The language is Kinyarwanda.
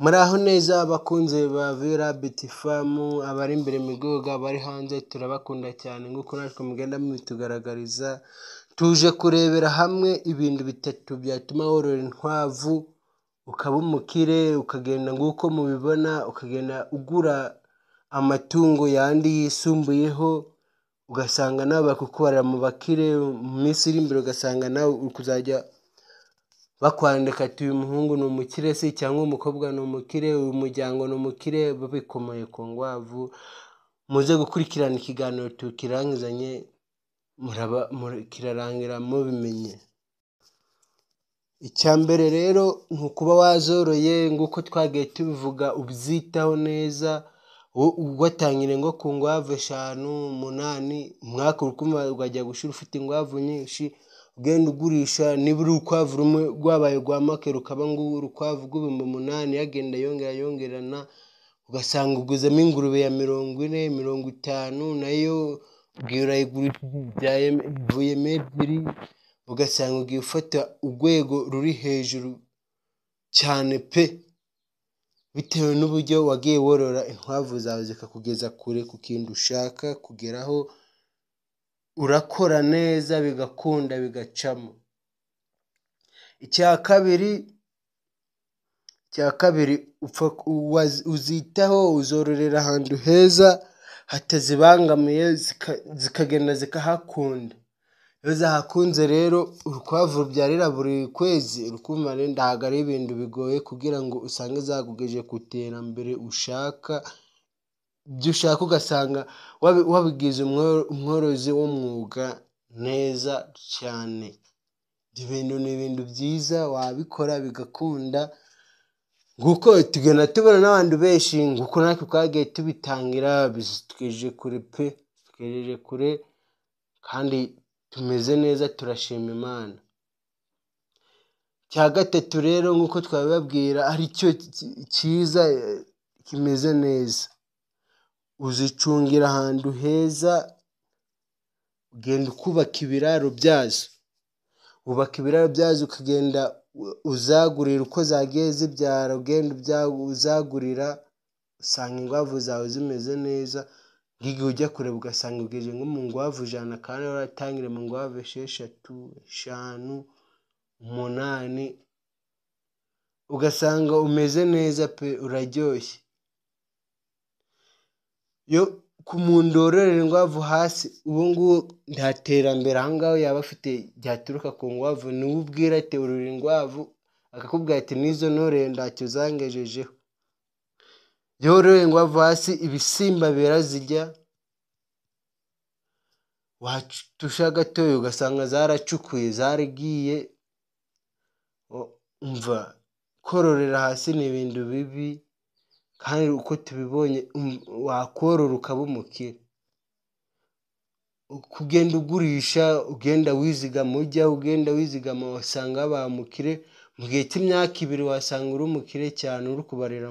Muraho neza abakunze ba Vera Beauty Farm, abari imbere mu gihugu, abari hanze, turabakunda cyane nk'uko natwe mugenda mubitugaragariza. Tuje kurebera hamwe ibintu bitatu byatuma worora inkwavu ukaba umukire, ukagenda nk'uko mubibona, ukagenda ugura amatungo yandi yisumbuyeho, ugasanga nawe bakukubarira mu bakire. Mu minsi iri imbere ugasanga nawe kuzajya bakwandika ati uyu muhungu ni umukire se, cyangwa umukobwa ni umukire, uyu muryango ni umukire, babikomoye ku ngwavu. Muze gukurikirana ikiganiro tukirangizanye, kirarangira mubimenye. Icya mbere rero ni ukuba wazoroye nk'uko twagiye tubivuga, ubyitaho neza. Watangire ngo ku ngwavu 5, 8, umwaka ukajya gushira ufite ingwavu nyinshi, ugenda ugurisha. Niba urukwavu rumwe rwabaye rwa make rukaba urukwavu rw'ibihumbi 8, yagenda yongerana, ugasanga uguzemo ingurube ya 40, 50, nayo ugiye urayigurishije ivuyemo 2, ugasanga ugiye ufata urwego ruri hejuru cyane pe, bitewe n'uburyo wagiye worora inkwavu zawe zikakugeza kure ku kintu ushaka kugeraho. Urakora neza bigakunda bigacamo. Icya kabiri uzitaho, uzororera ahantu heza hatazibangamiye, zikagenda zikahakunda. Iyo zahakunze rero urukwavu rubyarira buri kwezi, urukumva ntabwo ari ibintu bigoye kugira ngo usange zakugejeje ku iterambere ushaka. Ibyo ushaka ugasanga wabigize umworozi w'umwuga neza cyane. Ibyo bintu ni ibintu byiza, wabikora bigakunda. Nguko tugenda tubona n'abantu benshi, nguko natwe twagiye tubitangira, tugejeje kure pe, tugejeje kure kandi tumeze neza, turashima Imana. Cya gatatu rero nk'uko twabibabwira, aricyo cyiza kimeze neza, uzicungira ahantu heza, ugenda ukubaka ibiraro byazo. Ubaka ibiraro byazo ukagenda uzagurira uko zagiye zibyara, ugenda uzagurira, usanga ingwavu zawe zimeze neza. Nk'igihe ujya kureba ugasanga ugejeje nko mu ngwavu 100, kandi waratangire mu ngwavu 6, 5, 8, ugasanga umeze neza pe, uraryoshye. Yo ku muntu wororera ingwavu hasi, ubu ngubu nta terambere aha ngaho yaba afite ryaturuka ku ngwavu. Niwe ubwira ati worora ingwavu, akakubwira ati n'izo noreye ntacyo zangejejeho. Iyo wororeye ingwavu hasi, ibisimba birazirya, watusha gatoya ugasanga zaracukuye, zaragiye. Umva, kororera hasi ni ibintu bibi, kandi uko tubibonye wakorora ukaba umukire. Kugenda ugurisha, ugenda wizigama, ugenda wizigama, wasanga wabaye umukire. Mu gihe cy'imyaka 2 wasanga uri umukire cyane, uri kubarira